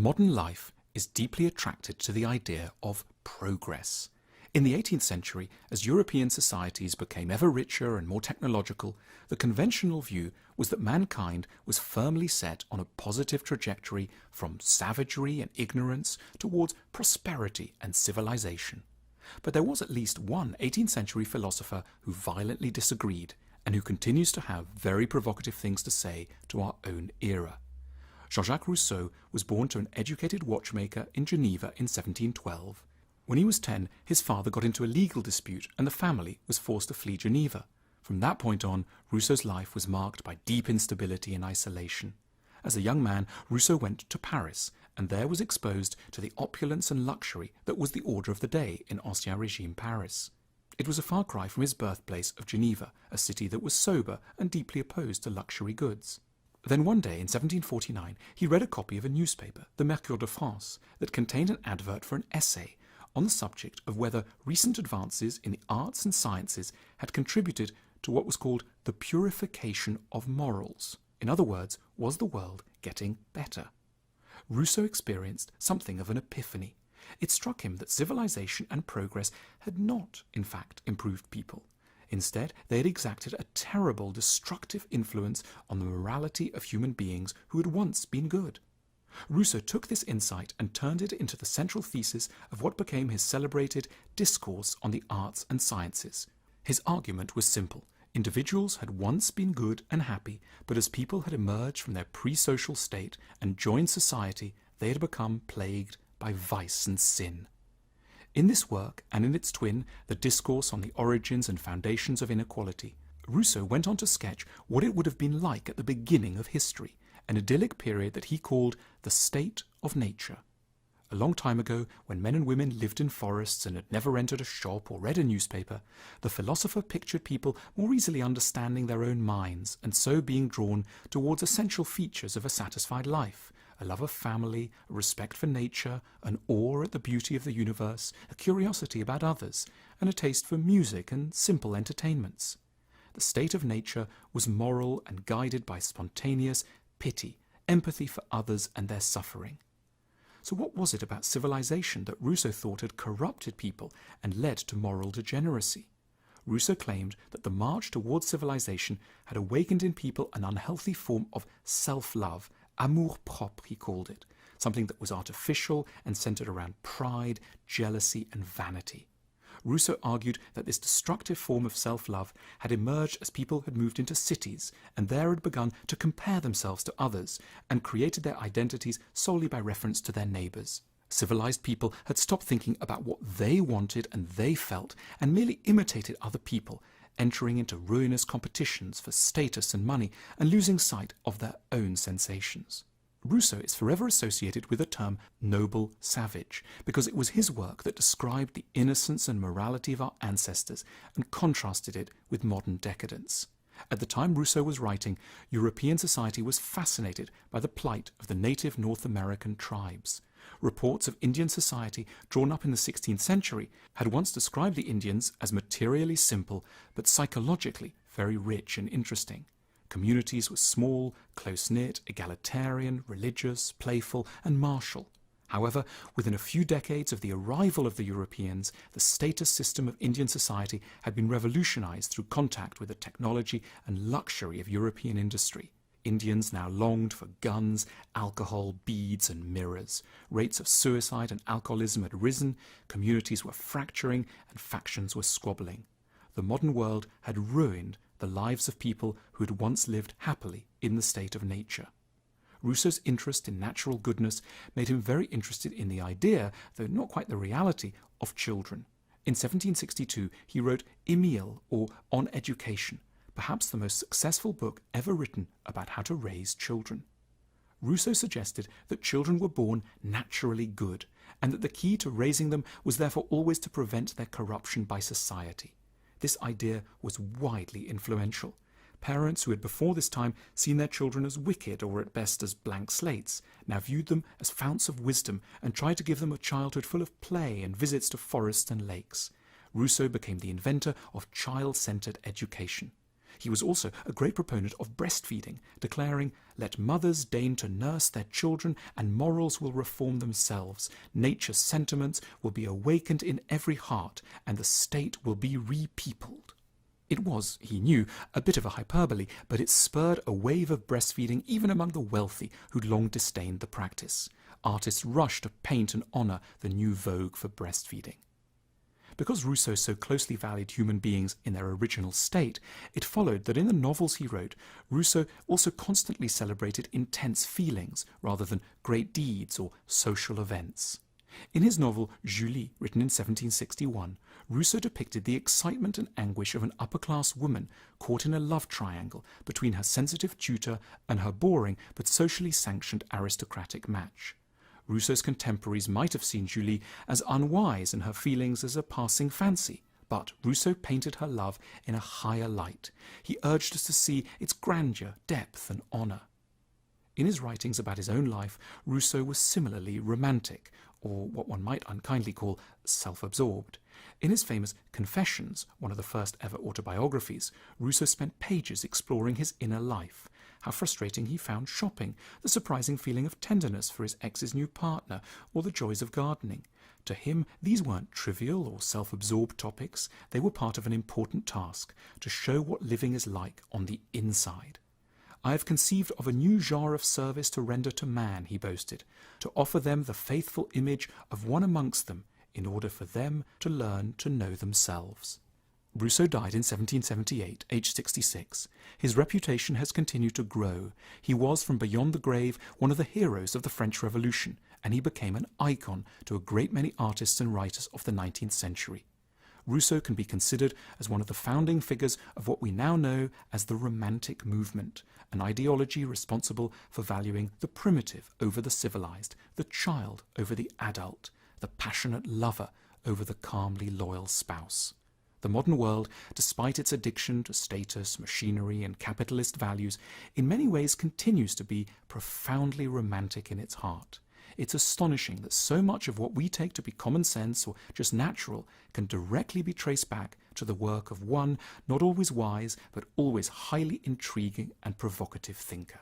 Modern life is deeply attracted to the idea of progress. In the 18th century, as European societies became ever richer and more technological, the conventional view was that mankind was firmly set on a positive trajectory from savagery and ignorance towards prosperity and civilization. But there was at least one 18th century philosopher who violently disagreed and who continues to have very provocative things to say to our own era. Jean-Jacques Rousseau was born to an educated watchmaker in Geneva in 1712. When he was 10, his father got into a legal dispute and the family was forced to flee Geneva. From that point on, Rousseau's life was marked by deep instability and isolation. As a young man, Rousseau went to Paris and there was exposed to the opulence and luxury that was the order of the day in Ancien Régime Paris. It was a far cry from his birthplace of Geneva, a city that was sober and deeply opposed to luxury goods. Then one day in 1749, he read a copy of a newspaper, the Mercure de France, that contained an advert for an essay on the subject of whether recent advances in the arts and sciences had contributed to what was called the purification of morals. In other words, was the world getting better? Rousseau experienced something of an epiphany. It struck him that civilization and progress had not, in fact, improved people. Instead, they had exacted a terrible, destructive influence on the morality of human beings who had once been good. Rousseau took this insight and turned it into the central thesis of what became his celebrated Discourse on the Arts and Sciences. His argument was simple. Individuals had once been good and happy, but as people had emerged from their pre-social state and joined society, they had become plagued by vice and sin. In this work, and in its twin, the Discourse on the Origins and Foundations of Inequality, Rousseau went on to sketch what it would have been like at the beginning of history, an idyllic period that he called the state of nature. A long time ago, when men and women lived in forests and had never entered a shop or read a newspaper, the philosopher pictured people more easily understanding their own minds and so being drawn towards essential features of a satisfied life, a love of family, a respect for nature, an awe at the beauty of the universe, a curiosity about others, and a taste for music and simple entertainments. The state of nature was moral and guided by spontaneous pity, empathy for others and their suffering. So what was it about civilization that Rousseau thought had corrupted people and led to moral degeneracy? Rousseau claimed that the march towards civilization had awakened in people an unhealthy form of self-love, amour-propre he called it, something that was artificial and centered around pride, jealousy and vanity. Rousseau argued that this destructive form of self-love had emerged as people had moved into cities and there had begun to compare themselves to others and created their identities solely by reference to their neighbours. Civilized people had stopped thinking about what they wanted and they felt and merely imitated other people, entering into ruinous competitions for status and money and losing sight of their own sensations. Rousseau is forever associated with the term noble savage because it was his work that described the innocence and morality of our ancestors and contrasted it with modern decadence. At the time Rousseau was writing, European society was fascinated by the plight of the native North American tribes. Reports of Indian society drawn up in the 16th century had once described the Indians as materially simple but psychologically very rich and interesting. Communities were small, close-knit, egalitarian, religious, playful and martial. However, within a few decades of the arrival of the Europeans, the status system of Indian society had been revolutionized through contact with the technology and luxury of European industry. Indians now longed for guns, alcohol, beads and mirrors. Rates of suicide and alcoholism had risen, communities were fracturing and factions were squabbling. The modern world had ruined the lives of people who had once lived happily in the state of nature. Rousseau's interest in natural goodness made him very interested in the idea, though not quite the reality, of children. In 1762 he wrote Emile, or On Education, perhaps the most successful book ever written about how to raise children. Rousseau suggested that children were born naturally good, and that the key to raising them was therefore always to prevent their corruption by society. This idea was widely influential. Parents who had before this time seen their children as wicked or at best as blank slates now viewed them as founts of wisdom and tried to give them a childhood full of play and visits to forests and lakes. Rousseau became the inventor of child-centered education. He was also a great proponent of breastfeeding, declaring, "Let mothers deign to nurse their children, and morals will reform themselves. Nature's sentiments will be awakened in every heart, and the state will be repeopled." It was, he knew, a bit of a hyperbole, but it spurred a wave of breastfeeding even among the wealthy who'd long disdained the practice. Artists rushed to paint and honour the new vogue for breastfeeding. Because Rousseau so closely valued human beings in their original state, it followed that in the novels he wrote, Rousseau also constantly celebrated intense feelings rather than great deeds or social events. In his novel Julie, written in 1761, Rousseau depicted the excitement and anguish of an upper-class woman caught in a love triangle between her sensitive tutor and her boring but socially sanctioned aristocratic match. Rousseau's contemporaries might have seen Julie as unwise and her feelings as a passing fancy, but Rousseau painted her love in a higher light. He urged us to see its grandeur, depth and honour. In his writings about his own life, Rousseau was similarly romantic, or what one might unkindly call self-absorbed. In his famous Confessions, one of the first ever autobiographies, Rousseau spent pages exploring his inner life, how frustrating he found shopping, the surprising feeling of tenderness for his ex's new partner, or the joys of gardening. To him, these weren't trivial or self-absorbed topics. They were part of an important task, to show what living is like on the inside. "I have conceived of a new genre of service to render to man," he boasted, "to offer them the faithful image of one amongst them, in order for them to learn to know themselves." Rousseau died in 1778, aged 66. His reputation has continued to grow. He was, from beyond the grave, one of the heroes of the French Revolution, and he became an icon to a great many artists and writers of the 19th century. Rousseau can be considered as one of the founding figures of what we now know as the Romantic movement, an ideology responsible for valuing the primitive over the civilized, the child over the adult, the passionate lover over the calmly loyal spouse. The modern world, despite its addiction to status, machinery, and capitalist values, in many ways continues to be profoundly romantic in its heart. It's astonishing that so much of what we take to be common sense or just natural can directly be traced back to the work of one not always wise, but always highly intriguing and provocative thinker.